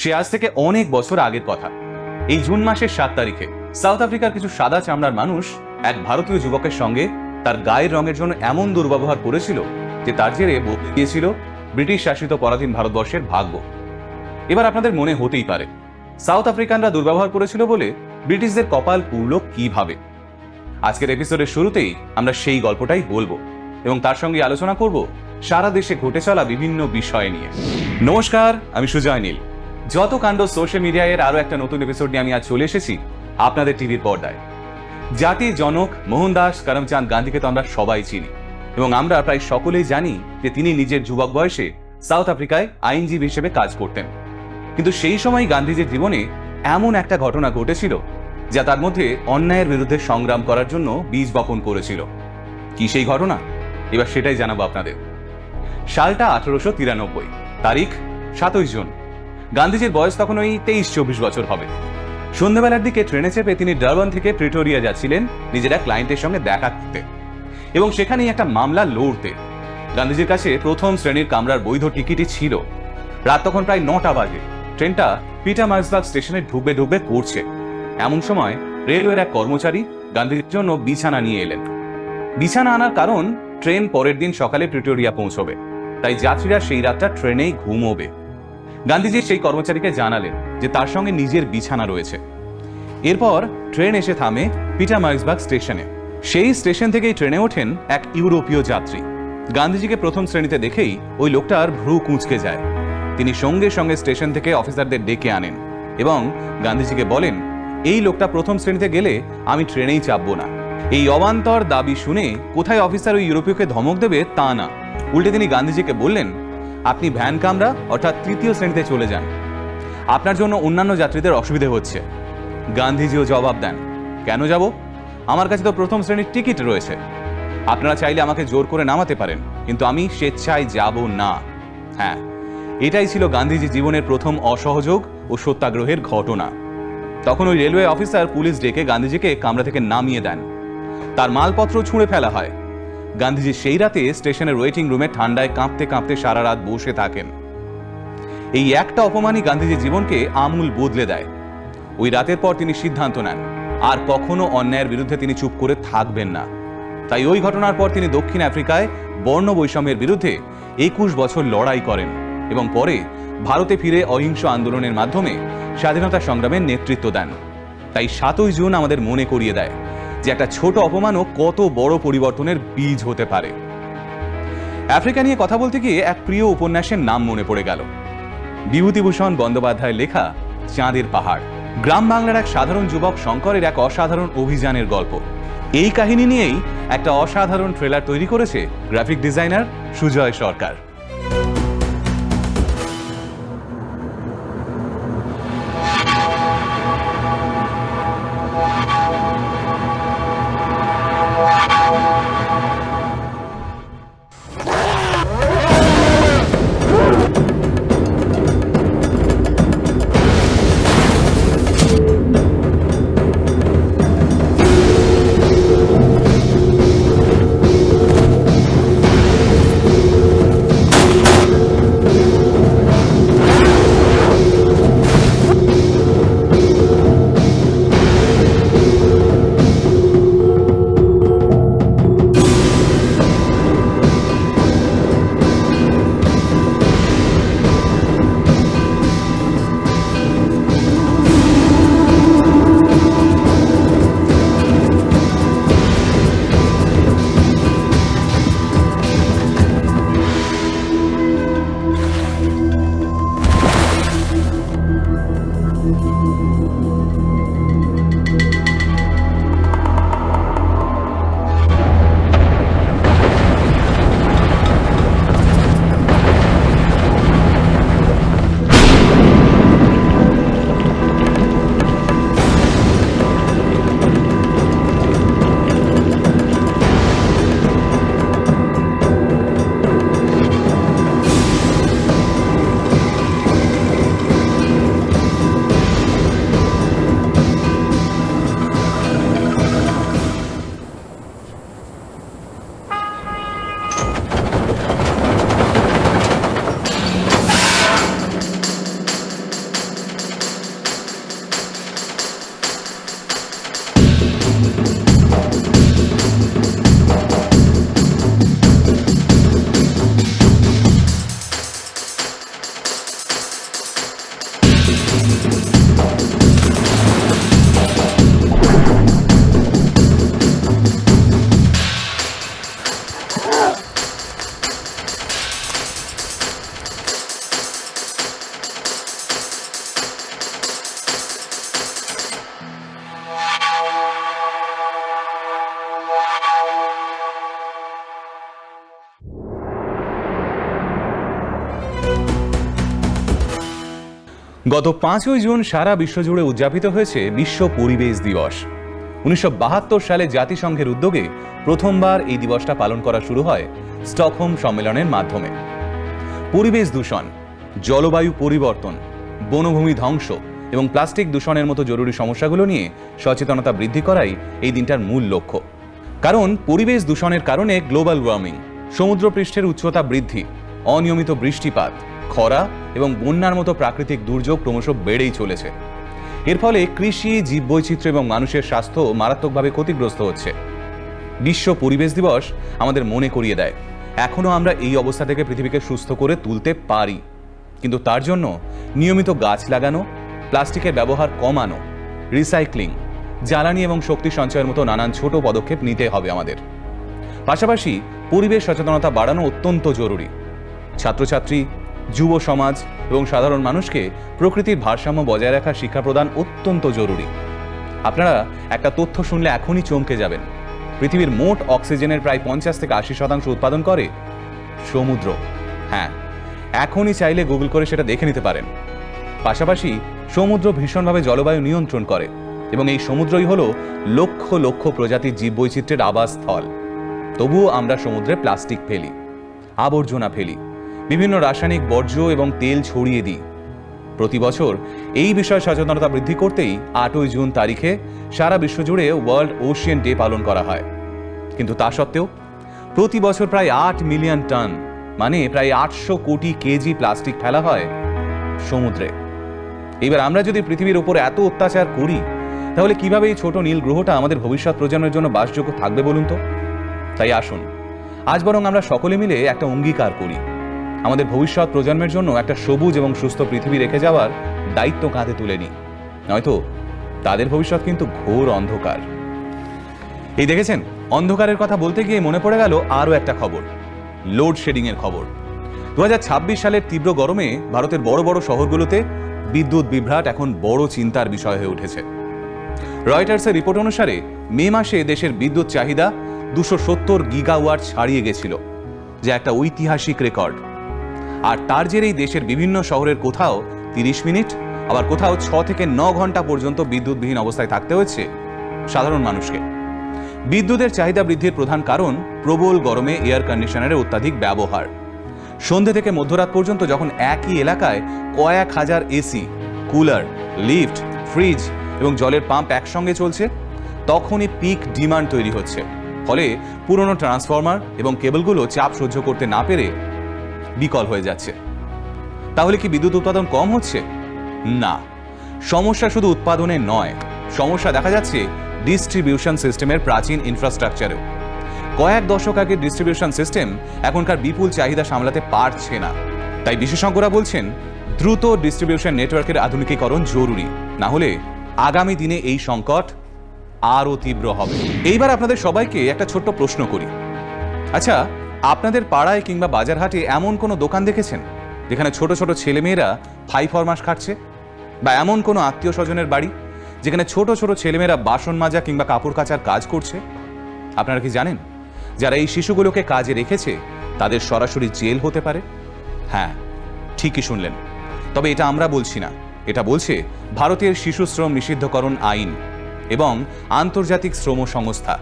সে আজ থেকে অনেক বছর আগের কথা। এই জুন মাসের 7 তারিখে সাউথ আফ্রিকার কিছু সাদা চামড়ার মানুষ এক ভারতীয় যুবকের সঙ্গে তার গায়ের রঙের জন্য এমন দুর্ব্যবহার করেছিল যে তার জেরে বদলে গিয়েছিল ব্রিটিশ শাসিত পরাধীন ভারতবর্ষের ভাগ্য। এবার আপনাদের মনে হতেই পারে, সাউথ আফ্রিকানরা দুর্ব্যবহার করেছিল বলে ব্রিটিশদের কপাল পুড়ল কিভাবে। আজকের এপিসোডের শুরুতেই আমরা সেই গল্পটাই বলবো এবং তার সঙ্গে আলোচনা করব সারা দেশে ঘটে চলা বিভিন্ন বিষয় নিয়ে। নমস্কার, আমি সুজয় নীল। যত কাণ্ড সোশ্যাল মিডিয়ায় আরো একটা নতুন এপিসোড নিয়ে আমি আজ চলে এসেছি আপনাদের টিভির পর্দায়। জাতির জনক মোহনদাস করমচাঁদ গান্ধীকে তো আমরা সবাই চিনি এবং আমরা প্রায় সকলেই জানি যে তিনি নিজের যুবক বয়সে সাউথ আফ্রিকায় আইনজীবী হিসেবে কাজ করতেন। কিন্তু সেই সময় গান্ধীজির জীবনে এমন একটা ঘটনা ঘটেছিল যা তার মধ্যে অন্যায়ের বিরুদ্ধে সংগ্রাম করার জন্য বীজ বপন করেছিল। কি সেই ঘটনা? এবার সেটাই জানাবো আপনাদের। সালটা 1893, তারিখ 7 জুন। গান্ধীজির বয়স তখন ওই 23-24 বছর হবে। সন্ধ্যাবেলার দিকে ট্রেনে চেপে তিনি ডারবান থেকে প্রিটোরিয়া যাচ্ছিলেন নিজের এক ক্লায়েন্টের সঙ্গে দেখা করতে এবং সেখানেই একটা মামলা লড়তে। গান্ধীজির কাছে প্রথম শ্রেণীর কামরার বৈধ টিকিটই ছিল। রাত তখন প্রায় 9টা বাজে। ট্রেনটা পিটারমার্সবার্গ স্টেশনে ঢুকবে করছে। এমন সময় রেলওয়ের এক কর্মচারী গান্ধীজির জন্য বিছানা নিয়ে এলেন। বিছানা আনার কারণ, ট্রেন পরের দিন সকালে প্রিটোরিয়া পৌঁছবে, তাই যাত্রীরা সেই রাতটা ট্রেনেই ঘুমোবে। গান্ধীজি সেই কর্মচারীকে জানালেন যে তার সঙ্গে নিজের বিছানা রয়েছে। এরপর ট্রেন এসে থামে পিটারমার্সবার্গ স্টেশনে। সেই স্টেশন থেকেই ট্রেনে ওঠেন এক ইউরোপীয় যাত্রী। গান্ধীজিকে প্রথম শ্রেণীতে দেখেই ওই লোকটার ভ্রু কুঁচকে যায়। তিনি সঙ্গে সঙ্গে স্টেশন থেকে অফিসারদের ডেকে আনেন এবং গান্ধীজিকে বলেন, এই লোকটা প্রথম শ্রেণীতে গেলে আমি ট্রেনেই চাপবো না। এই অবান্তর দাবি শুনে কোথায় অফিসার ওই ইউরোপীয়কে ধমক দেবে তা না, উল্টে তিনি গান্ধীজিকে বললেন, আপনি ভ্যান কামরা অর্থাৎ 3য় শ্রেণীতে চলে যান, আপনার জন্য অন্যান্য যাত্রীদের অসুবিধে হচ্ছে। গান্ধীজিও জবাব দেন, কেন যাব? আমার কাছে তো প্রথম শ্রেণীর টিকিট রয়েছে। আপনারা চাইলে আমাকে জোর করে নামাতে পারেন, কিন্তু আমি স্বেচ্ছায় যাব না। হ্যাঁ, এটাই ছিল গান্ধীজি জীবনের প্রথম অসহযোগ ও সত্যাগ্রহের ঘটনা। তখন ওই রেলওয়ে অফিসার পুলিশ ডেকে গান্ধীজিকে কামরা থেকে নামিয়ে দেন। তার মালপত্র ছুঁড়ে ফেলা হয়। গান্ধীজি সেই রাতে স্টেশনের ওয়েটিং রুমে ঠান্ডায় কাঁপতে কাঁপতে সারা রাত বসে থাকেন। এই একটা অপমানই গান্ধীজির জীবনকে আমূল বদলে দেয়। ওই রাতের পর তিনি সিদ্ধান্ত নেন আর কখনো অন্যায়ের বিরুদ্ধে তিনি চুপ করে থাকবেন না। তাই ওই ঘটনার পর তিনি দক্ষিণ আফ্রিকায় বর্ণ বৈষম্যের বিরুদ্ধে 21 বছর লড়াই করেন এবং পরে ভারতে ফিরে অহিংস আন্দোলনের মাধ্যমে স্বাধীনতা সংগ্রামের নেতৃত্ব দেন। তাই 7 জুন আমাদের মনে করিয়ে দেয় যে একটা ছোট অপমানও কত বড় পরিবর্তনের বীজ হতে পারে। আফ্রিকা নিয়ে কথা বলতে গিয়ে এক প্রিয় উপন্যাসের নাম মনে পড়ে গেল, বিভূতিভূষণ বন্দ্যোপাধ্যায়ের লেখা চাঁদের পাহাড়। গ্রাম বাংলার এক সাধারণ যুবক শঙ্করের এক অসাধারণ অভিযানের গল্প। এই কাহিনী নিয়েই একটা অসাধারণ ট্রেলার তৈরি করেছে গ্রাফিক ডিজাইনার সুজয় সরকার। গত 5ই জুন সারা বিশ্বজুড়ে উদযাপিত হয়েছে বিশ্ব পরিবেশ দিবস। 1972 সালে জাতিসংঘের উদ্যোগে প্রথমবার এই দিবসটা পালন করা শুরু হয় স্টকহোম সম্মেলনের মাধ্যমে। পরিবেশ দূষণ, জলবায়ু পরিবর্তন, বনভূমি ধ্বংস এবং প্লাস্টিক দূষণের মতো জরুরি সমস্যাগুলো নিয়ে সচেতনতা বৃদ্ধি করাই এই দিনটার মূল লক্ষ্য। কারণ পরিবেশ দূষণের কারণে গ্লোবাল ওয়ার্মিং, সমুদ্রপৃষ্ঠের উচ্চতা বৃদ্ধি, অনিয়মিত বৃষ্টিপাত, খরা এবং বন্যার মতো প্রাকৃতিক দুর্যোগ ক্রমশ বেড়েই চলেছে। এর ফলে কৃষি, জীববৈচিত্র্য এবং মানুষের স্বাস্থ্য মারাত্মকভাবে ক্ষতিগ্রস্ত হচ্ছে। বিশ্ব পরিবেশ দিবস আমাদের মনে করিয়ে দেয় এখনো আমরা এই অবস্থা থেকে পৃথিবীকে সুস্থ করে তুলতে পারি, কিন্তু তার জন্য নিয়মিত গাছ লাগানো, প্লাস্টিকের ব্যবহার কমানো, রিসাইক্লিং, জ্বালানি এবং শক্তি সঞ্চয়ের মতো নানান ছোট পদক্ষেপ নিতে হবে আমাদের। পাশাপাশি পরিবেশ সচেতনতা বাড়ানো অত্যন্ত জরুরি। ছাত্রছাত্রী, যুব সমাজ এবং সাধারণ মানুষকে প্রকৃতির ভারসাম্য বজায় রাখার শিক্ষা প্রদান অত্যন্ত জরুরি। আপনারা একটা তথ্য শুনলে এখনই চমকে যাবেন। পৃথিবীর মোট অক্সিজেনের প্রায় 50 থেকে 80% উৎপাদন করে সমুদ্র। হ্যাঁ, এখনই চাইলে গুগল করে সেটা দেখে নিতে পারেন। পাশাপাশি সমুদ্র ভীষণভাবে জলবায়ু নিয়ন্ত্রণ করে এবং এই সমুদ্রই হলো লক্ষ লক্ষ প্রজাতির জীববৈচিত্র্যের আবাসস্থল। তবুও আমরা সমুদ্রে প্লাস্টিক ফেলি, আবর্জনা ফেলি, বিভিন্ন রাসায়নিক বর্জ্য এবং তেল ছড়িয়ে দিই। প্রতি বছর এই বিষয়ে সচেতনতা বৃদ্ধি করতেই 8ই জুন তারিখে সারা বিশ্বজুড়ে ওয়ার্ল্ড ওশিয়ান ডে পালন করা হয়। কিন্তু তা সত্ত্বেও প্রতি বছর প্রায় 8 মিলিয়ন টন, মানে প্রায় 800 কোটি কেজি প্লাস্টিক ফেলা হয় সমুদ্রে। এবার আমরা যদি পৃথিবীর উপর এত অত্যাচার করি, তাহলে কিভাবে এই ছোট নীল গ্রহটা আমাদের ভবিষ্যৎ প্রজন্মের জন্য বাসযোগ্য থাকবে বলুন তো? তাই আসুন আজ বরং আমরা সকলে মিলে একটা অঙ্গীকার করি, আমাদের ভবিষ্যৎ প্রজন্মের জন্য একটা সবুজ এবং সুস্থ পৃথিবী রেখে যাওয়ার দায়িত্ব কাঁধে তুলে নিই, নয়তো তাদের ভবিষ্যৎ কিন্তু ঘোর অন্ধকার। এই দেখেছেন, অন্ধকারের কথা বলতে গিয়ে মনে পড়ে গেল আরও একটা খবর, লোডশেডিং এর খবর। 2026 সালের তীব্র গরমে ভারতের বড় বড় শহরগুলোতে বিদ্যুৎ বিভ্রাট এখন বড় চিন্তার বিষয় হয়ে উঠেছে। রয়টার্সের রিপোর্ট অনুসারে মে মাসে দেশের বিদ্যুৎ চাহিদা 270 গিগাওয়াট ছাড়িয়ে গেছিল, যা একটা ঐতিহাসিক রেকর্ড। আর তার জেরেই দেশের বিভিন্ন শহরের কোথাও 30 মিনিট, আবার কোথাও 6 থেকে 9 ঘন্টা পর্যন্ত বিদ্যুৎবিহীন অবস্থায় থাকতে হচ্ছে সাধারণ মানুষকে। বিদ্যুতের চাহিদা বৃদ্ধির প্রধান কারণ প্রবল গরমে এয়ার কন্ডিশনারের অত্যাধিক ব্যবহার। সন্ধ্যে থেকে মধ্যরাত পর্যন্ত যখন একই এলাকায় কয়েক হাজার এসি, কুলার, লিফট, ফ্রিজ এবং জলের পাম্প একসঙ্গে চলছে, তখনই পিক ডিমান্ড তৈরি হচ্ছে। ফলে পুরনো ট্রান্সফরমার এবং কেবলগুলো চাপ সহ্য করতে না পেরে বিকল হয়ে যাচ্ছে। তাহলে কি বিদ্যুৎ উৎপাদন কম হচ্ছে? না, সমস্যা শুধু উৎপাদনে নয়, সমস্যা দেখা যাচ্ছে ডিস্ট্রিবিউশন সিস্টেমের প্রাচীন ইনফ্রাস্ট্রাকচারেও। কয়েক দশক আগের ডিস্ট্রিবিউশন সিস্টেম এখনকার বিপুল চাহিদা সামলাতে পারছে না। তাই বিশেষজ্ঞরা বলছেন দ্রুত ডিস্ট্রিবিউশন নেটওয়ার্কের আধুনিকীকরণ জরুরি, না হলে আগামী দিনে এই সংকট আরও তীব্র হবে। এইবার আপনাদের সবাইকে একটা ছোট্ট প্রশ্ন করি। আচ্ছা, আপনাদের পাড়ায় কিংবা বাজারহাটে এমন কোনো দোকান দেখেছেন যেখানে ছোট ছোট ছেলেমেয়েরা 5 ফরমাস খাটছে? বা এমন কোনো আত্মীয় স্বজনের বাড়ি যেখানে ছোট ছোট ছেলেমেয়েরা বাসন মাজা কিংবা কাপড় কাচার কাজ করছে? আপনারা কি জানেন, যারা এই শিশুগুলোকে কাজে রেখেছে তাদের সরাসরি জেল হতে পারে? হ্যাঁ, ঠিকই শুনলেন। তবে এটা আমরা বলছি না, এটা বলছে ভারতের শিশু শ্রম নিষিদ্ধকরণ আইন এবং আন্তর্জাতিক শ্রম সংস্থা।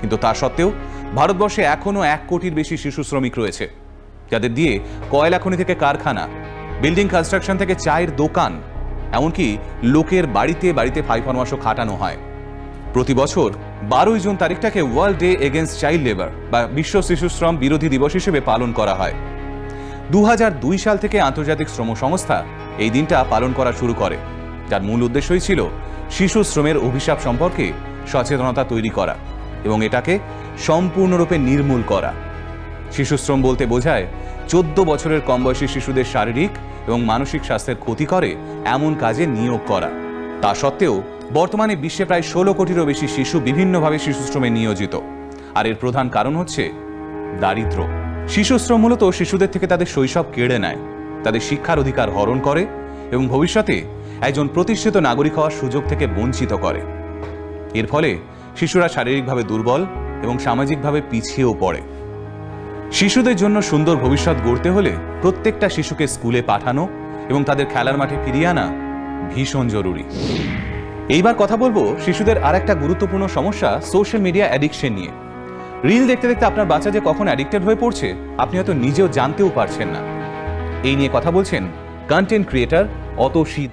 কিন্তু তা সত্ত্বেও ভারতবর্ষে এখনও 1 কোটির বেশি শিশু শ্রমিক রয়েছে, যাদের দিয়ে কয়লা খনি থেকে কারখানা, বিল্ডিং কনস্ট্রাকশন থেকে চায়ের দোকান, এমনকি লোকের বাড়িতে বাড়িতে 5 ফরমাসও খাটানো হয়। প্রতি বছর 12ই জুন তারিখটাকে world day against child labour বা বিশ্ব শিশু শ্রম বিরোধী দিবস হিসেবে পালন করা হয়। 2002 সাল থেকে আন্তর্জাতিক শ্রম সংস্থা এই দিনটা পালন করা শুরু করে, যার মূল উদ্দেশ্যই ছিল শিশু শ্রমের অভিশাপ সম্পর্কে সচেতনতা তৈরি করা এবং এটাকে সম্পূর্ণরূপে নির্মূল করা। শিশু শ্রম বলতে বোঝায় 14 বছরের কম বয়সী শিশুদের শারীরিক এবং মানসিক স্বাস্থ্যের ক্ষতি করে এমন কাজে নিয়োগ করা। তা সত্ত্বেও বর্তমানে বিশ্বে প্রায় 16 কোটিরও বেশি শিশু বিভিন্নভাবে শিশু শ্রমে নিয়োজিত, আর এর প্রধান কারণ হচ্ছে দারিদ্র্য। শিশু শ্রম মূলত শিশুদের থেকে তাদের শৈশব কেড়ে নেয়, তাদের শিক্ষার অধিকার হরণ করে এবং ভবিষ্যতে একজন প্রতিষ্ঠিত নাগরিক হওয়ার সুযোগ থেকে বঞ্চিত করে। এর ফলে শিশুরা শারীরিকভাবে দুর্বল এবং সামাজিকভাবে পিছিয়েও পড়ে। শিশুদের জন্য সুন্দর ভবিষ্যৎ গড়তে হলে প্রত্যেকটা শিশুকে স্কুলে পাঠানো এবং তাদের খেলার মাঠে ফিরিয়ে আনা ভীষণ জরুরি। এইবার কথা বলবো শিশুদের আর একটা গুরুত্বপূর্ণ সমস্যা সোশ্যাল মিডিয়া অ্যাডিকশন নিয়ে। রিল দেখতে দেখতে আপনার বাচ্চা যে কখন অ্যাডিক্টেড হয়ে পড়ছে আপনি হয়তো নিজেও জানতেও পারছেন না। এই নিয়ে কথা বলছেন কন্টেন্ট ক্রিয়েটর অতসী।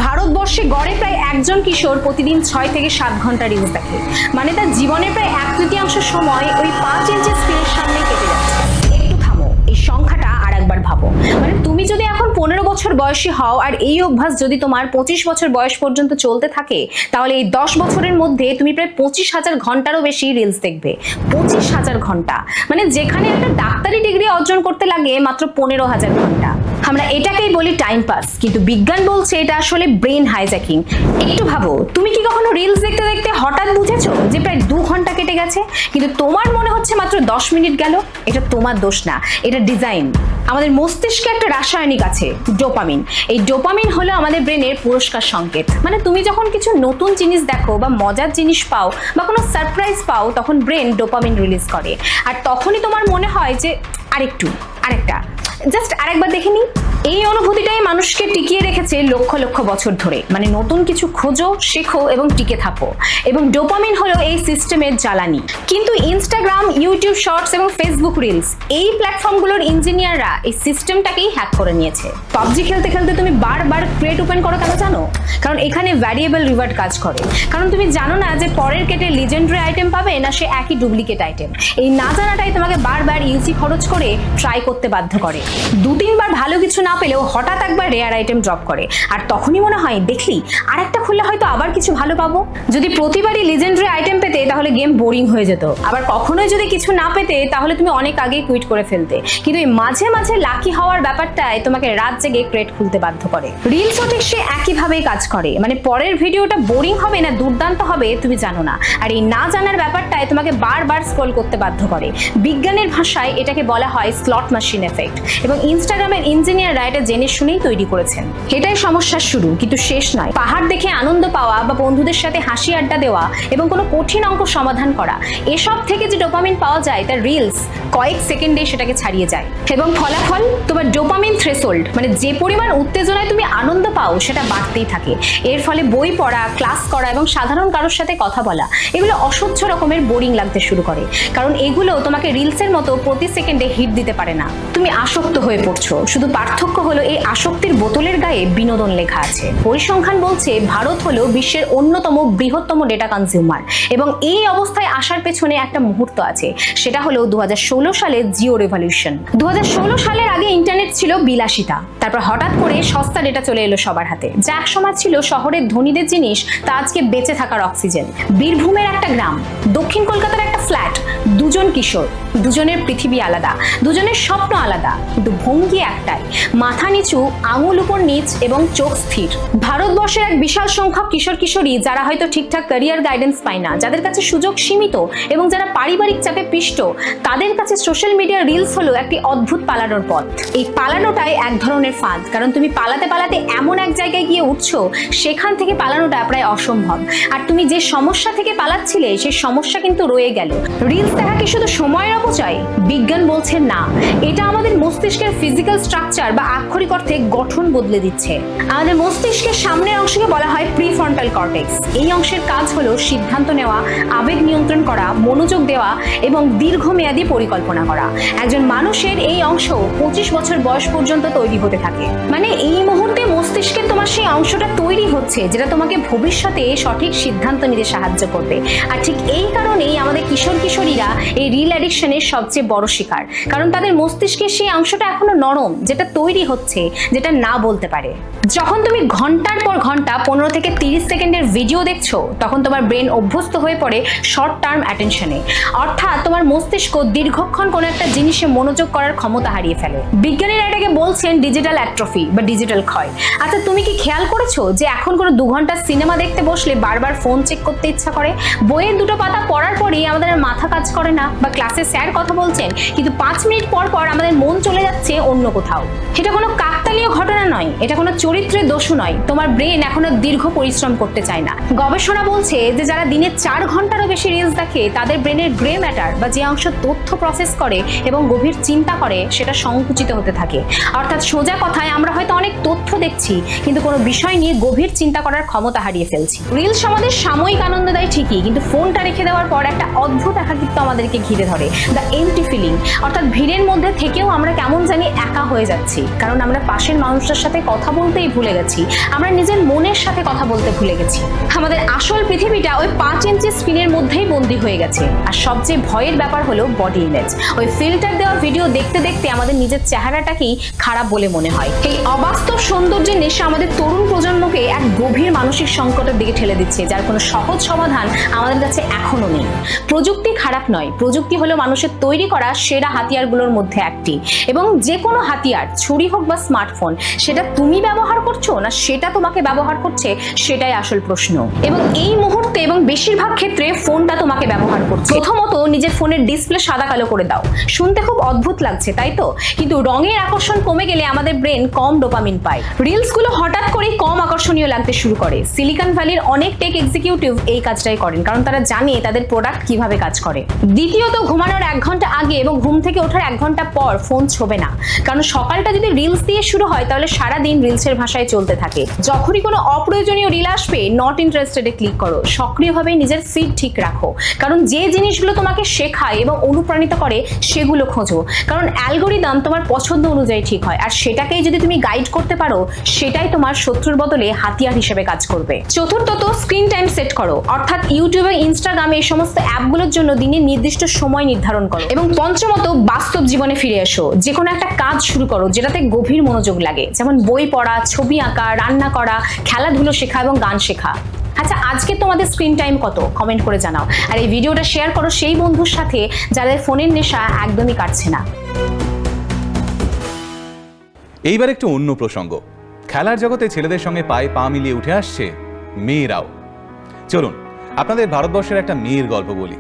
ভারতবর্ষে গড়ে প্রায় একজন কিশোর প্রতিদিন 6 থেকে 7 ঘন্টা রিলস দেখে। মানে তার জীবনের প্রায় 1/3 সময় ওই 5 ইঞ্চি স্ক্রিনের সামনে কেটে যাচ্ছে। একটু থামো, এই সংখ্যাটা আর একবার ভাবো। মানে তুমি যদি এখন 15 বছর বয়সী হও আর এই অভ্যাস যদি তোমার 25 বছর বয়স পর্যন্ত চলতে থাকে, তাহলে এই 10 বছরের মধ্যে তুমি প্রায় 25,000 ঘন্টারও বেশি রিলস দেখবে। 25,000 ঘন্টা, মানে যেখানে একটা ডাক্তারি ডিগ্রি অর্জন করতে লাগে মাত্র 15,000 ঘন্টা। আমরা এটাকেই বলি টাইম পাস, কিন্তু বিজ্ঞান বলছে এটা আসলে ব্রেন হাইজ্যাকিং। একটু ভাবো, তুমি কি কখনো রিলস দেখতে দেখতে হঠাৎ বুঝেছো যে প্রায় 2 ঘন্টা কেটে গেছে, কিন্তু তোমার মনে হচ্ছে মাত্র 10 মিনিট গেল? এটা তোমার দোষ না, এটা ডিজাইন। আমাদের মস্তিষ্কে একটা রাসায়নিক আছে, ডোপামিন। এই ডোপামিন হলো আমাদের ব্রেনের পুরস্কার সংকেত। মানে তুমি যখন কিছু নতুন জিনিস দেখো বা মজার জিনিস পাও বা কোনো সারপ্রাইজ পাও, তখন ব্রেন ডোপামিন রিলিজ করে। আর তখনই তোমার মনে হয় যে আরেকটা জাস্ট আরেকবার দেখে নি। এই অনুভূতিটাই মানুষকে টিকিয়ে রেখেছে লক্ষ লক্ষ বছর ধরে। মানে নতুন কিছু খোঁজো, শেখো এবং টিকে থাকো, এবং ডোপামিন হলো এই সিস্টেমের জ্বালানি। কিন্তু ইনস্টাগ্রাম, ইউটিউব শর্টস এবং ফেসবুক রিলস, এই প্ল্যাটফর্মগুলোর ইঞ্জিনিয়াররা এই সিস্টেমটাকেই হ্যাক করে নিয়েছে। পাবজি খেলতে খেলতে তুমি বারবার ক্রেট ওপেন করো কেন জানো? কারণ এখানে ভ্যারিয়েবল রিওয়ার্ড কাজ করে। কারণ তুমি জানো না যে পরের কেটে লিজেন্ডারি আইটেম পাবে না সে একই ডুপ্লিকেট আইটেম। এই না জানাটাই তোমাকে বারবার ইউসি খরচ করে ট্রাই করতে বাধ্য করে। 2-3 বার ভালো কিছু না পেলেও হঠাৎ একবার রেয়ার আইটেম ড্রপ করে, আর তখনই মনে হয় দেখলি আরেকটা খুললে হয়তো আবার কিছু ভালো পাবো। যদি প্রতিবারই লিজেন্ডারি আইটেম পেতে তাহলে গেম বোরিং হয়ে যেত। আবার কখনোই যদি কিছু না পেতে তাহলে তুমি অনেক আগেই কুইট করে ফেলতে। কিন্তু এই মাঝে মাঝে লাকি হওয়ার ব্যাপারটাই তোমাকে রাত জেগে ক্রেট খুলতে বাধ্য করে। রিলসও ঠিক সে একইভাবেই কাজ করে। মানে পরের ভিডিওটা বোরিং হবে না দুর্দান্ত হবে তুমি জানো না, আর এই না জানার ব্যাপারটাই তোমাকে বারবার স্ক্রল করতে বাধ্য করে। বিজ্ঞানের ভাষায় এটাকে বলা হয় স্লট মেশিন এফেক্ট, এবং ইনস্টাগ্রামের ইঞ্জিনিয়াররা এটা জেনে শুনেই তৈরি করেছেন। এটাই সমস্যার শুরু, কিন্তু শেষ নয়। পাহাড় দেখে আনন্দ পাওয়া বা বন্ধুদের সাথে হাসি আড্ডা দেওয়া এবং কোনো কঠিন অঙ্ক সমাধান করা, এসব থেকে যে ডোপামিন পাওয়া যায় তার রিলস কয়েক সেকেন্ডে সেটাকে ছাড়িয়ে যায়। এবং ফলাফল তোমার ডোপামিন থ্রেশহোল্ড, মানে যে পরিমাণ উত্তেজনায় তুমি আনন্দ পাও সেটা বাড়তেই থাকে। এর ফলে বই পড়া, ক্লাস করা এবং সাধারণ কারোর সাথে কথা বলা, এগুলো অসহ্য রকমের বোরিং লাগতে শুরু করে। কারণ এগুলো তোমাকে রিলসের মতো প্রতি সেকেন্ডে হিট দিতে পারে না। তুমি আসক্ত হয়ে পড়ছো। শুধু পার্থক্য হলো এই আসক্তির বোতলের গায়ে বিনোদন লেখা আছে। পরিসংখ্যান বলছে ভারত হলো বিশ্বের অন্যতম বৃহত্তম ডেটা কনজিউমার, এবং এই অবস্থায় আসার পেছনে একটা মুহূর্ত আছে। সেটা হলো 2016 সালে জিও রেভলিউশন। 2016 সালের আগে ইন্টারনেট ছিল বিলাসিতা, তারপর হঠাৎ করে সস্তা ডেটা চলে এলো সবার হাতে। যা এক সময় ছিল শহরের ধনীদের জিনিস, তা আজকে বেঁচে থাকার অক্সিজেন। বীরভূমের একটা গ্রাম, দক্ষিণ কলকাতার একটা ফ্ল্যাট, দুজন কিশোর, দুজনের পৃথিবী আলাদা, দুজনের স্বপ্ন আলাদা, কিন্তু ভঙ্গি একটাই, মাথা নিচু, আঙুল উপর নিচ এবং চোখ স্থির। ভারতবর্ষের এক বিশাল সংখ্যক কিশোর কিশোরী যারা হয়তো ঠিকঠাক ক্যারিয়ার গাইডেন্স পায় না, যাদের কাছে সুযোগ সীমিত এবং যারা পারিবারিক চাপে পিষ্ট, তাদের কাছে সোশ্যাল মিডিয়া রিলস হলো একটি অদ্ভুত পালানোর পথ। এই পালানোটাই এক ধরনের ফাঁদ, কারণ তুমি পালাতে পালাতে এমন এক জায়গায় গিয়ে উঠছো সেখান থেকে পালানোটা প্রায় অসম্ভব। আর তুমি যে সমস্যা থেকে পালাচ্ছিলে সেই সমস্যা কিন্তু রয়ে গেল। রিলস দেখা কি শুধু সময়ের অপচয়? বিজ্ঞান বলছে না, এটা আমাদের মস্তিষ্কের ফিজিক্যাল স্ট্রাকচার বা আক্ষরিক অর্থে গঠন বদলে দিচ্ছে। আমাদের মস্তিষ্কের সামনের অংশকে বলা হয় প্রিফ্রন্টাল কর্টেক্স। এই অংশের কাজ হলো সিদ্ধান্ত নেওয়া, আবেগ নিয়ন্ত্রণ করা, মনোযোগ দেওয়া এবং দীর্ঘমেয়াদী পরিকল্পনা করা। একজন মানুষের এই অংশ 25 বছর বয়স পর্যন্ত তৈরি হতে থাকে। মানে এই মুহূর্তে মস্তিষ্কের তোমার সেই অংশটা তৈরি হচ্ছে যেটা তোমাকে ভবিষ্যতে সঠিক সিদ্ধান্ত নিতে সাহায্য করবে। আর ঠিক এই কারণেই আমাদের কিশোর কিশোরীরা এই রিল অ্যাডিকশনের সবচেয়ে বড় শিকার, কারণ তাদের মস্তিষ্কের সেই অংশটা এখনো নরম, যেটা তৈরি হচ্ছে, যেটা না বলতে পারে। যখন তুমি ঘন্টার পর ঘন্টা 15 থেকে 30 সেকেন্ডের ভিডিও দেখছো, তখন তোমার ব্রেন অভ্যস্ত হয়ে পড়ে শর্ট টার্ম অ্যাটেনশনে, অর্থাৎ তোমার মস্তিষ্ক দীর্ঘক্ষণ কোনো একটা জিনিসে মনোযোগ করার ক্ষমতা হারিয়ে ফেলে। বিজ্ঞানীরা এটাকে বলছেন ডিজিটাল অ্যাট্রফি বা ডিজিটাল ক্ষয়। আচ্ছা, তুমি কি খেয়াল করেছো যে এখন কোনো 2 ঘন্টা সিনেমা দেখতে বসলে বারবার ফোন চেক করতে ইচ্ছা করে? বইয়ের 2টো পাতা পড়ার পরেই আমাদের মাথা কাজ করে না, বা ক্লাসে স্যার কথা বলছেন কিন্তু 5 মিনিট পর পর আমাদের মন চলে যাচ্ছে অন্য কোথাও। এটা কোনো কাকতালীয় ঘটনা নয়, এটা কোনো চরিত্রের দোষও নয়। তোমার ব্রেন এখন এখন আর দীর্ঘ পরিশ্রম করতে চায় না। গবেষণা বলছে যে যারা দিনে 4 ঘন্টারও বেশি রিলস দেখে তাদের ব্রেনের গ্রে ম্যাটার বা যে অংশ তথ্য প্রসেস করে এবং গভীর চিন্তা করে সেটা সংকুচিত হতে থাকে। অর্থাৎ সোজা কথায় আমরা হয়তো অনেক তথ্য দেখছি কিন্তু কোনো বিষয় নিয়ে গভীর চিন্তা করার ক্ষমতা হারিয়ে ফেলছি। রিলস আমাদের সাময়িক আনন্দ দেয় ঠিকই, কিন্তু ফোনটা রেখে দেওয়ার পর একটা অদ্ভুত একাকিত্ব আমাদেরকে ঘিরে ধরে, দ্য এমটি ফিলিং। অর্থাৎ ভিড়ের মধ্যে থেকেও আমরা কেমন জানি একা হয়ে যাচ্ছি, কারণ আমরা পাশের মানুষটার সাথে কথা বলতেই ভুলে গেছি, আমরা নিজের মনের সাথে কথা বলতে ভুলে গেছি। আমাদের আসল পৃথিবীটা ওই 5 ইঞ্চি স্ক্রিনের মধ্যেই বন্দী হয়ে গেছে। আর সবচেয়ে ভয়ের ব্যাপার হলো বডি ইমেজ। ওই ফিল্টার দেওয়া ভিডিও দেখতে দেখতে আমাদের নিজের চেহারাটাকেই খারাপ বলে মনে হয়। এই অবাস্তব সৌন্দর্যের নেশা আমাদের তরুণ প্রজন্মকে এক গভীর মানসিক সংকটের দিকে ঠেলে দিচ্ছে, যার কোনো সহজ সমাধান আমাদের কাছে এখনো নেই। প্রযুক্তি খারাপ নয়, প্রযুক্তি হলো মানুষের তৈরি করা সেরা হাতিয়ারগুলোর মধ্যে একটি, এবং যে কোনো হাতিয়ার, ছুরি হোক বা স্মার্টফোন, সেটা তুমি ব্যবহার করছো না সেটা তোমাকে ব্যবহার করছে, সেটাই আসল প্রশ্ন। এবং এই মুহূর্তে এবং বেশিরভাগ ক্ষেত্রে ফোনটা তোমাকে ব্যবহার করছে। প্রথমত নিজের ফোনের ডিসপ্লে সাদা কালো করে দাও। শুনতে খুব অদ্ভুত লাগছে তাই তো, কিন্তু রঙের আকর্ষণ কমে গেলে আমাদের ব্রেন কম ডোপামিন পায়। রিলস গুলো হঠাৎ করেই কম আকর্ষণীয় লাগতে শুরু করে। সিলিকন ভ্যালির অনেক টেক এক্সিকিউটিভ এই কাজটাই করেন, কারণ তারা জানে তাদের প্রোডাক্ট কিভাবে কাজ করে। দ্বিতীয়ত ঘুমানোর 1 ঘন্টা আগে এবং ঘুম থেকে ওঠার 1 ঘন্টা পর ফোন ছোবে না, কারণ সকালটা যদি রিলস দিয়ে শুরু হয় তাহলে সারাদিন রিলসের ভাষায় চলতে থাকে। যখনই কোনো অপ্রয়োজনীয় রিল আসবে নট ইন্টারেস্টেডে ক্লিক করো। সক্রিয়ভাবে নিজের ফিড ঠিক রাখো, কারণ যে জিনিসগুলো তোমাকে শেখায় এবং অনুপ্রাণিত করে সেগুলো খোঁজো, কারণ অ্যালগোরিদম তোমার পছন্দ অনুযায়ী ঠিক হয়, আর সেটাকেই যদি তুমি গাইড করতে পারো সেটাই তোমার শত্রুর বদলে হাতিয়ার হিসেবে কাজ করবে। চতুর্থত স্ক্রিন টাইম সেট করো, অর্থাৎ ইউটিউব এবং ইনস্টাগ্রাম এই সমস্ত অ্যাপগুলোর জন্য দিনের নির্দিষ্ট সময় নির্ধারণ করো। এবং পঞ্চমত বাস্তব জীবনে ফিরে এসো। যে কোনো একটা কাজ শুরু করো যেটাতে গভীর মনোযোগ লাগে, যেমন বই পড়া, ছবি আঁকা, রান্না করা, খেলাধুলো শেখা এবং গান শেখা। আচ্ছা, আজকে তোমাদের স্ক্রিন টাইম কত? কমেন্ট করে জানাও। আর এই ভিডিওটা শেয়ার করো সেই বন্ধুর সাথে যাদের ফোনের নেশা একদমই কাটছে না। এইবার একটু অন্য প্রসঙ্গ। খেলার জগতে ছেলেদের সঙ্গে পায়ে পা মিলিয়ে উঠে আসছে মেয়েরাও। চলুন আপনাদের ভারতবর্ষের একটা মেয়ের গল্প বলি।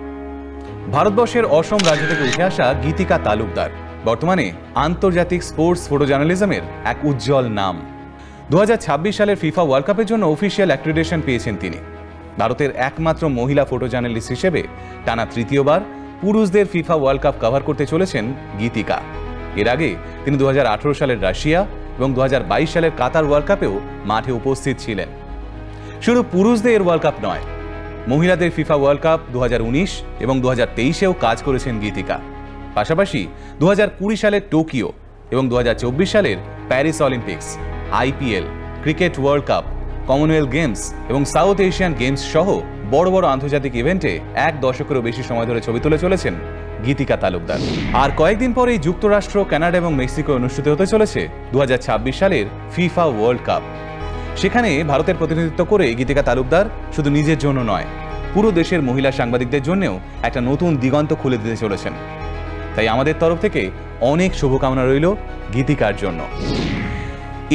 ভারতবর্ষের অসম রাজ্য থেকে উঠে আসা গীতিকা তালুকদার বর্তমানে আন্তর্জাতিক স্পোর্টস ফটো জার্নালিজমের এক উজ্জ্বল নাম। 2026 সালের ফিফা ওয়ার্ল্ড কাপের জন্য অফিসিয়াল অ্যাক্রিডিটেশন পেয়েছেন তিনি। ভারতের একমাত্র মহিলা ফটো জার্নালিস্ট হিসেবে টানা 3য়বার পুরুষদের ফিফা ওয়ার্ল্ড কাপ কভার করতে চলেছেন গীতিকা। এর আগে তিনি 2018 সালের রাশিয়া এবং 2022 সালের কাতার ওয়ার্ল্ড কাপেও মাঠে উপস্থিত ছিলেন। শুধু পুরুষদের ওয়ার্ল্ড কাপ নয়, মহিলাদের ফিফা ওয়ার্ল্ড কাপ 2019 এবং 2023-এও কাজ করেছেন গীতিকা। পাশাপাশি 2020 সালের টোকিও এবং 2024 সালের Paris Olympics, IPL, cricket world cup, Commonwealth games এবং সাউথ এশিয়ান গেমস সহ বড় বড় আন্তর্জাতিক ইভেন্টে 1 দশকেরও বেশি সময় ধরে ছবি তুলে চলেছেন গীতিকা তালুকদার। আর কয়েকদিন পরেই যুক্তরাষ্ট্র, কানাডা এবং মেক্সিকো অনুষ্ঠিত হতে চলেছে 2026 সালের ফিফা ওয়ার্ল্ড কাপ। সেখানে ভারতের প্রতিনিধিত্ব করে গীতিকা তালুকদার শুধু নিজের জন্য নয়, পুরো দেশের মহিলা সাংবাদিকদের জন্যও একটা নতুন দিগন্ত খুলে দিতে চলেছেন। তাই আমাদের তরফ থেকে অনেক শুভকামনা রইল গীতিকার জন্য।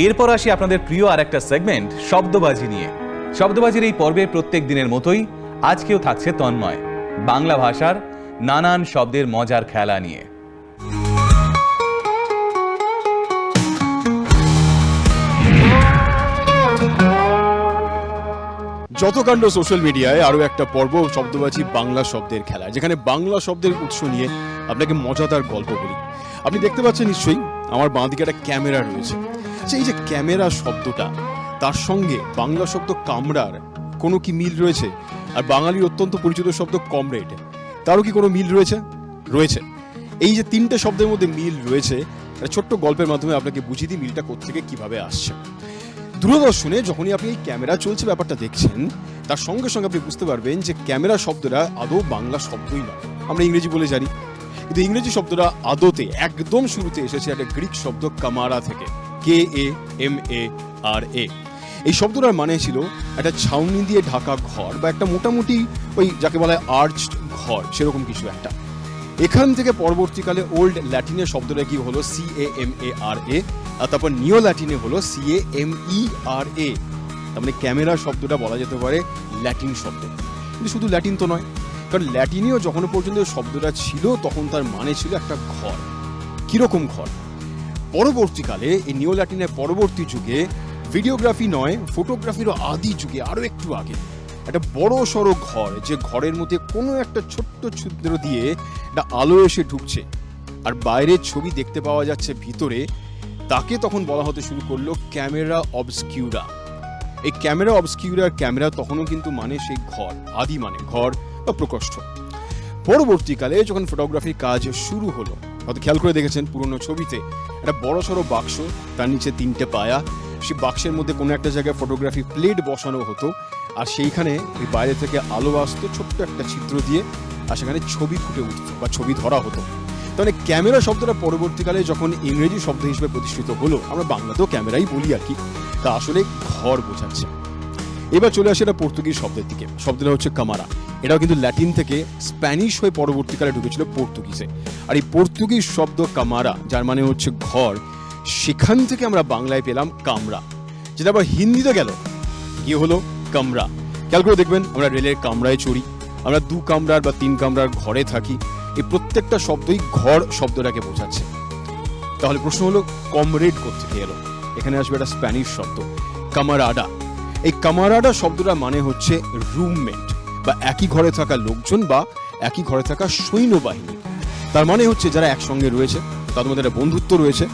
এরপর আসি আপনাদের প্রিয় আর একটা সেগমেন্ট, শব্দবাজি নিয়ে। শব্দবাজির এই পর্বে প্রত্যেক দিনের মতোই আজকেও থাকছে তন্ময় বাংলা ভাষার নানান শব্দের মজার খেলা নিয়ে। যত কাণ্ড সোশ্যাল মিডিয়ায় আরও একটা পর্ব শব্দবাজি বাংলা শব্দের খেলা, যেখানে বাংলা শব্দের উৎস নিয়ে আপনাকে মজাদার গল্প বলি। আপনি দেখতে পাচ্ছেন নিশ্চয়ই আমার বাঁ দিকে একটা ক্যামেরা রয়েছে। আচ্ছা, এই যে ক্যামেরা শব্দটা, তার সঙ্গে বাংলা শব্দ কামড়ার কোনো কি মিল রয়েছে? আর বাঙালির অত্যন্ত পরিচিত শব্দ কমরেড, তারও কি কোনো মিল রয়েছে? রয়েছে। এই যে 3টে শব্দের মধ্যে মিল রয়েছে, একটা ছোট্ট গল্পের মাধ্যমে আপনাকে বুঝিয়ে দিই মিলটা কোত্থেকে কিভাবে আসছে। দূরদর্শনে যখনই আপনি এই ক্যামেরা চলছে ব্যাপারটা দেখছেন, তার সঙ্গে সঙ্গে আপনি বুঝতে পারবেন যে ক্যামেরা শব্দটা আদৌ বাংলা শব্দই নয়, আমরা ইংরেজি বলে জানি। কিন্তু ইংরেজি শব্দটা আদতে একদম শুরুতে এসেছে একটা গ্রিক শব্দ কামারা থেকে, KAMARA। এই শব্দটার মানে ছিল একটা ছাউনি দিয়ে ঢাকা ঘর বা একটা মোটামুটি ওই যাকে বলা হয় আর্চড ঘর, সেরকম কিছু একটা। এখান থেকে পরবর্তীকালে ওল্ড ল্যাটিনের শব্দটা কি হলো CAMARA, আর তারপর নিও ল্যাটিনে হলো CAMERA। তার মানে ক্যামেরা শব্দটা বলা যেতে পারে ল্যাটিন শব্দ। কিন্তু শুধু ল্যাটিন তো নয়, কারণ ল্যাটিনেও যখন পর্যন্ত শব্দটা ছিল তখন তার মানে ছিল একটা ঘর। কিরকম ঘর? পরবর্তীকালে এই নিও ল্যাটিনের পরবর্তী যুগে ভিডিওগ্রাফি নয়, ফটোগ্রাফিরও আদি যুগে আরো একটু আগে একটা বড় সড়ো ঘর, যে ঘরের মধ্যে কোনো একটা ছোট্ট ছিদ্র দিয়ে একটা আলো এসে ঢুকছে আর বাইরের ছবি দেখতে পাওয়া যাচ্ছে ভিতরে, তাকে তখন বলা হতে শুরু করলো ক্যামেরা অবস্কিউরা। এই ক্যামেরা অবস্কিউরার ক্যামেরা তখনও কিন্তু মানে সেই ঘর, আদি মানে ঘর বা প্রকোষ্ঠ। পরবর্তীকালে যখন ফটোগ্রাফির কাজ শুরু হলো, হয়তো খেয়াল করে দেখেছেন পুরনো ছবিতে একটা বড় সড়ো বাক্স, তার নিচে 3টে পায়া, সেই বাক্সের মধ্যে কোনো একটা জায়গায় ফটোগ্রাফি প্লেট বসানো হতো আর সেইখানে ওই বাইরে থেকে আলো আসতো ছোট্ট একটা ছিদ্র দিয়ে, আর সেখানে ছবি ফুটে উঠত বা ছবি ধরা হতো। তাহলে ক্যামেরা শব্দটা পরবর্তীকালে যখন ইংরেজি শব্দ হিসেবে প্রতিষ্ঠিত হলো, আমরা বাংলাতেও ক্যামেরাই বলি আর কি, তা আসলে ঘর বোঝাচ্ছে। এবার চলে আসে এটা পর্তুগিজ শব্দের দিকে। শব্দটা হচ্ছে কামারা। এটাও কিন্তু ল্যাটিন থেকে স্প্যানিশ হয়ে পরবর্তীকালে ঢুকেছিল পর্তুগিজে। আর এই পর্তুগিজ শব্দ কামারা, যার মানে হচ্ছে ঘর, সেখান থেকে আমরা বাংলায় পেলাম কামরা, যেটা আবার হিন্দিতে গেল কি হলো কামরা। খেয়াল করে দেখবেন, আমরা রেলের কামরায় চড়ি, আমরা 2 কামরার বা 3 কামরার ঘরে থাকি। এই প্রত্যেকটা শব্দই ঘর শব্দটাকে বোঝাচ্ছে। তাহলে প্রশ্ন হলো কমরেড কোত্থেকে এলো? এখানে আসবে একটা স্প্যানিশ শব্দ কামারাডা। এই কামারাডা শব্দটা মানে হচ্ছে রুমমেট বা একই ঘরে থাকা লোকজন বা একই ঘরে থাকা সৈন্যবাহিনী। তার মানে হচ্ছে যারা একসঙ্গে রয়েছে, তাদের মধ্যে একটা বন্ধুত্ব রয়েছে।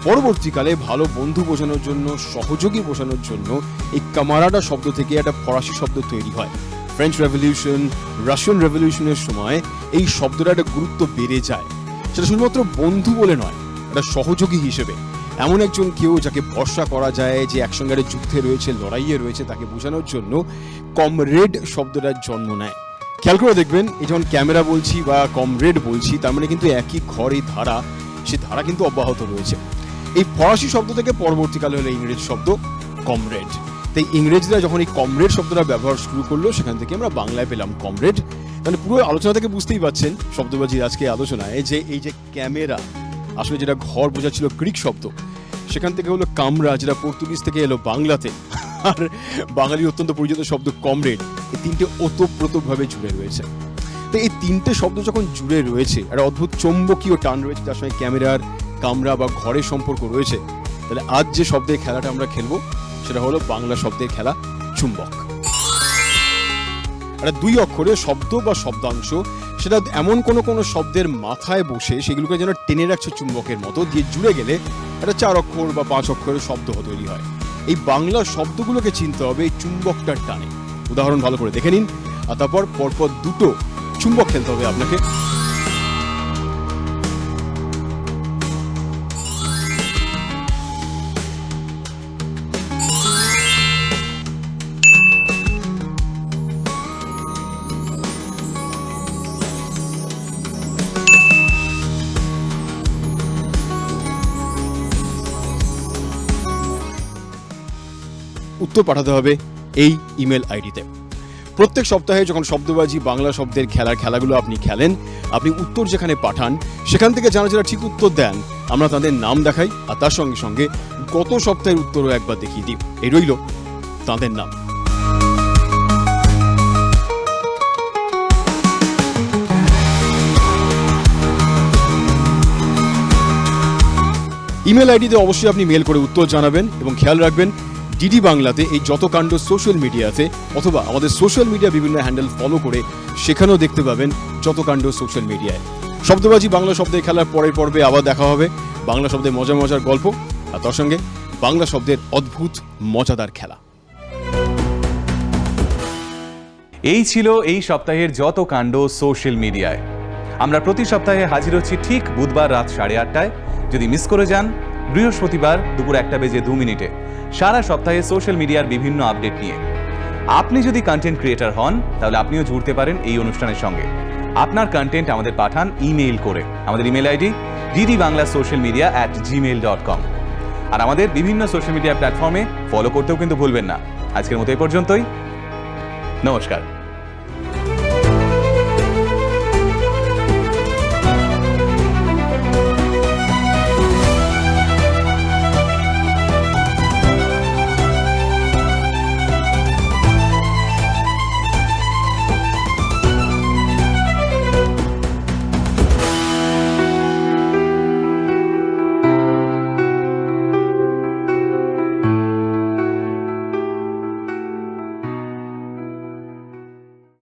পরবর্তীকালে ভালো বন্ধু বোঝানোর জন্য, সহযোগী বোঝানোর জন্য এই কামারাডা শব্দ থেকে একটা ফরাসি শব্দ তৈরি হয়। ফ্রেঞ্চ রেভলিউশন, রাশিয়ান রেভলিউশনের সময় এই শব্দটা একটা গুরুত্ব বেড়ে যায়। সেটা শুধুমাত্র বন্ধু বলে নয়, একটা সহযোগী হিসেবে, এমন একজন কেউ যাকে ভরসা করা যায়, যে একসঙ্গে যুদ্ধে রয়েছে, লড়াইয়ে রয়েছে, তাকে বোঝানোর জন্য কমরেড শব্দটার জন্ম নেয়। খেয়াল করে দেখবেন, এই যখন ক্যামেরা বলছি বা কমরেড বলছি, তার মানে কিন্তু একই ঘর, এই ধারা, সেই ধারা কিন্তু অব্যাহত রয়েছে। এই ফরাসি শব্দ থেকে পরবর্তীকালে হলো ইংরেজি শব্দ কমরেড। তাই ইংরেজরা যখন এই কমরেড শব্দটা ব্যবহার শুরু করলো, সেখান থেকে আমরা বাংলায় পেলাম কমরেড। মানে পুরো আলোচনা থেকে বুঝতেই পারছেন শব্দবাজির আজকে আলোচনায়, যে এই যে ক্যামেরা আসলে যেটা ঘর বোঝাচ্ছিল গ্রিক শব্দ, সেখান থেকে হলো কামরা, যেটা পর্তুগিজ থেকে এলো বাংলাতে, আর বাঙালির অত্যন্ত পরিচিত শব্দ কমরেড। এই 3টে ওতপ্রোতভাবে জুড়ে রয়েছে। তো এই 3টে শব্দ যখন জুড়ে রয়েছে, একটা অদ্ভুত চৌম্বকীয় টান রয়েছে, যার সঙ্গে ক্যামেরার, কামরা বা ঘরের সম্পর্ক রয়েছে, তাহলে আজ যে শব্দের খেলাটা আমরা খেলবো সেটা হলো বাংলা শব্দের খেলা চুম্বক। একটা 2 অক্ষরের শব্দ বা শব্দাংশ, সেটা এমন কোনো শব্দের মাথায় বসে সেগুলোকে যেন টেনে রাখছে চুম্বকের মতো, দিয়ে জুড়ে গেলে একটা 4 অক্ষর বা 5 অক্ষরের শব্দ তৈরি হয়। এই বাংলা শব্দগুলোকে চিনতে হবে এই চুম্বকটার টানে। উদাহরণ ভালো করে দেখে নিন, আর তারপর পরপর 2টো চুম্বক খেলতে হবে আপনাকে। উত্তর পাঠাতে হবে এই ইমেল আইডিতে। প্রত্যেক সপ্তাহে যখন শব্দবাজি বাংলা শব্দের খেলাগুলো আপনি খেলেন, আপনি উত্তর যেখানে পাঠান, সেখান থেকে যারা ঠিক উত্তর দেন, আমরা তাদের নাম দেখাই, আর তার সঙ্গে সঙ্গে গত সপ্তাহের উত্তরও একবার দেখিয়ে দিই। এই রইল তাদের নাম। ইমেল আইডিতে অবশ্যই আপনি মেল করে উত্তর জানাবেন, এবং খেয়াল রাখবেন ডিডি বাংলাতে এই যত কাণ্ড সোশ্যাল মিডিয়াতে, অথবা আমাদের সোশ্যাল মিডিয়া বিভিন্ন হ্যান্ডেল ফলো করে সেখানেও দেখতে পাবেন যত কাণ্ড সোশ্যাল মিডিয়ায়। শব্দবাজি বাংলা শব্দের খেলার পরের পর্বে আবার দেখা হবে বাংলা শব্দের মজার গল্প, আর তার সঙ্গে বাংলা শব্দের অদ্ভুত মজাদার খেলা। এই ছিল এই সপ্তাহের যত কাণ্ড সোশ্যাল মিডিয়ায়। আমরা প্রতি সপ্তাহে হাজির হচ্ছি ঠিক বুধবার রাত 8:30টায়। যদি মিস করে যান, বৃহস্পতিবার দুপুর 1:02 সারা সপ্তাহে সোশ্যাল মিডিয়ার বিভিন্ন আপডেট নিয়ে। আপনি যদি কন্টেন্ট ক্রিয়েটর হন, তাহলে আপনিও জুড়তে পারেন এই অনুষ্ঠানের সঙ্গে। আপনার কন্টেন্ট আমাদের পাঠান ইমেইল করে। আমাদের ইমেল আইডি ddbanglaSocialmedia@gmail.com। আর আমাদের বিভিন্ন সোশ্যাল মিডিয়া প্ল্যাটফর্মে ফলো করতেও কিন্তু ভুলবেন না। আজকের মতো এই পর্যন্তই। নমস্কার।